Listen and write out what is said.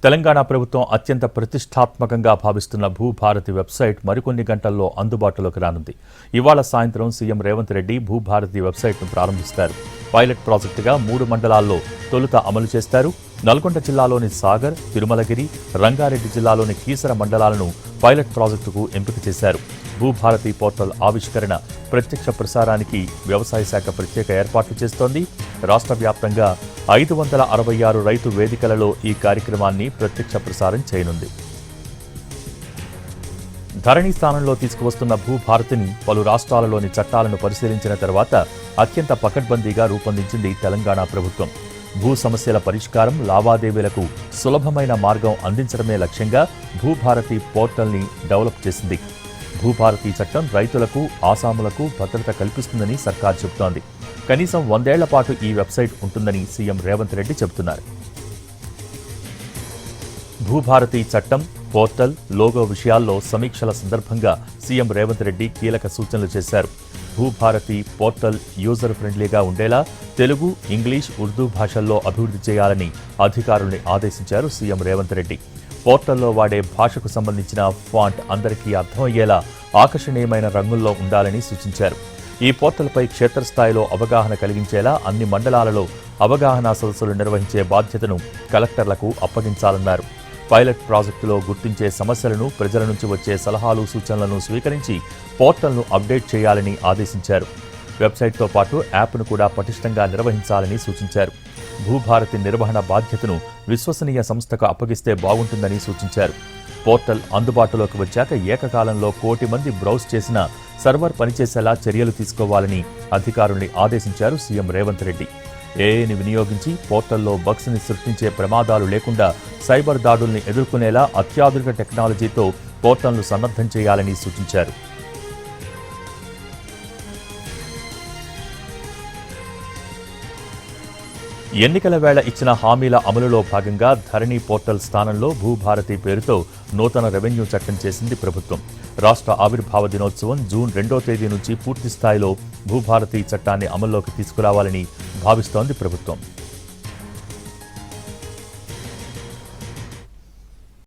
తెలంగాణ ప్రభుత్వం అత్యంత ప్రతిష్టాత్మకంగా భావిస్తున్న భూభారతి వెబ్సైట్ మరికొన్ని గంటల్లో అందుబాటులోకి రానుంది. ఇవాళ సాయంత్రం సీఎం రేవంత్ రెడ్డి భూభారతి వెబ్సైట్ను ప్రారంభిస్తారు. పైలట్ ప్రాజెక్టుగా 3 మండలాల్లో తొలుత అమలు చేస్తారు. నల్గొండ జిల్లాలోని సాగర్, తిరుమలగిరి, రంగారెడ్డి జిల్లాలోని కీసర మండలాలను పైలట్ ప్రాజెక్టుకు ఎంపిక చేశారు. భూభారతి పోర్టల్ ఆవిష్కరణ, ప్రత్యక్ష ప్రసారానికి వ్యవసాయ శాఖ ప్రత్యేక ఏర్పాట్లు చేస్తోంది. రాష్ట్ర వ్యాప్తంగా 566 రైతు వేదికలలో ఈ కార్యక్రమాన్ని ప్రత్యక్ష ప్రసారం చేయనుంది. ధరణి స్థానంలో తీసుకువస్తున్న భూభారతిని పలు రాష్ట్రాలలోని చట్టాలను పరిశీలించిన తర్వాత అత్యంత పకడ్బందీగా రూపొందించింది తెలంగాణ ప్రభుత్వం. భూ సమస్యల పరిష్కారం, లావాదేవీలకు సులభమైన మార్గం అందించడమే లక్ష్యంగా భూభారతి పోర్టల్ని డెవలప్ చేసింది. భూభారతి చట్టం రైతులకు, ఆసాములకు భద్రత కల్పిస్తుందని సర్కార్ చెబుతోంది. కనీసం 100 ఏళ్ల పాటు ఈ వెబ్సైట్ ఉంటుందని సీఎం రేవంత్ రెడ్డి చెబుతున్నారు. భూభారతి చట్టం, పోర్టల్, లోగో విషయాల్లో సమీక్షల సందర్భంగా సీఎం రేవంత్ రెడ్డి కీలక సూచనలు చేశారు. భూభారతి పోర్టల్ యూజర్ ఫ్రెండ్లీగా ఉండేలా తెలుగు, ఇంగ్లీష్, ఉర్దూ భాషల్లో అభివృద్ధి చేయాలని అధికారుల్ని ఆదేశించారు సీఎం రేవంత్ రెడ్డి. పోర్టల్లో వాడే భాషకు సంబంధించిన ఫాంట్ అందరికీ అర్థమయ్యేలా ఆకర్షణీయమైన రంగుల్లో ఉండాలని సూచించారు. ఈ పోర్టల్పై క్షేత్రస్థాయిలో అవగాహన కలిగించేలా అన్ని మండలాలలో అవగాహనా సదస్సులు నిర్వహించే బాధ్యతను కలెక్టర్లకు అప్పగించాలన్నారు. పైలట్ ప్రాజెక్టులో గుర్తించే సమస్యలను, ప్రజల నుంచి వచ్చే సలహాలు, సూచనలను స్వీకరించి పోర్టల్ను అప్డేట్ చేయాలని ఆదేశించారు. వెబ్సైట్తో పాటు యాప్ను కూడా పటిష్టంగా నిర్వహించాలని సూచించారు. భూభారతి నిర్వహణ బాధ్యతను విశ్వసనీయ సంస్థకు అప్పగిస్తే బాగుంటుందని సూచించారు. పోర్టల్ అందుబాటులోకి వచ్చాక ఏకకాలంలో 1 కోటి మంది బ్రౌజ్ చేసిన సర్వర్ పనిచేసేలా చర్యలు తీసుకోవాలని అధికారుల్ని ఆదేశించారు సీఎం రేవంత్ రెడ్డి. ఏఐని వినియోగించి పోర్టల్లో బగ్స్ని సృష్టించే ప్రమాదాలు లేకుండా సైబర్ దాడుల్ని ఎదుర్కొనేలా అత్యాధునిక టెక్నాలజీతో పోర్టల్ను సన్నద్ధం చేయాలని సూచించారు. ఎన్నికల వేళ ఇచ్చిన హామీల అమలులో భాగంగా ధరణి పోర్టల్ స్థానంలో భూభారతి పేరుతో నూతన రెవెన్యూ చట్టం చేసింది ప్రభుత్వం. రాష్ట్ర ఆవిర్భావ దినోత్సవం జూన్ 2వ తేదీ నుంచి పూర్తి స్థాయిలో భూభారతి చట్టాన్ని అమల్లోకి తీసుకురావాలని భావిస్తోంది ప్రభుత్వం.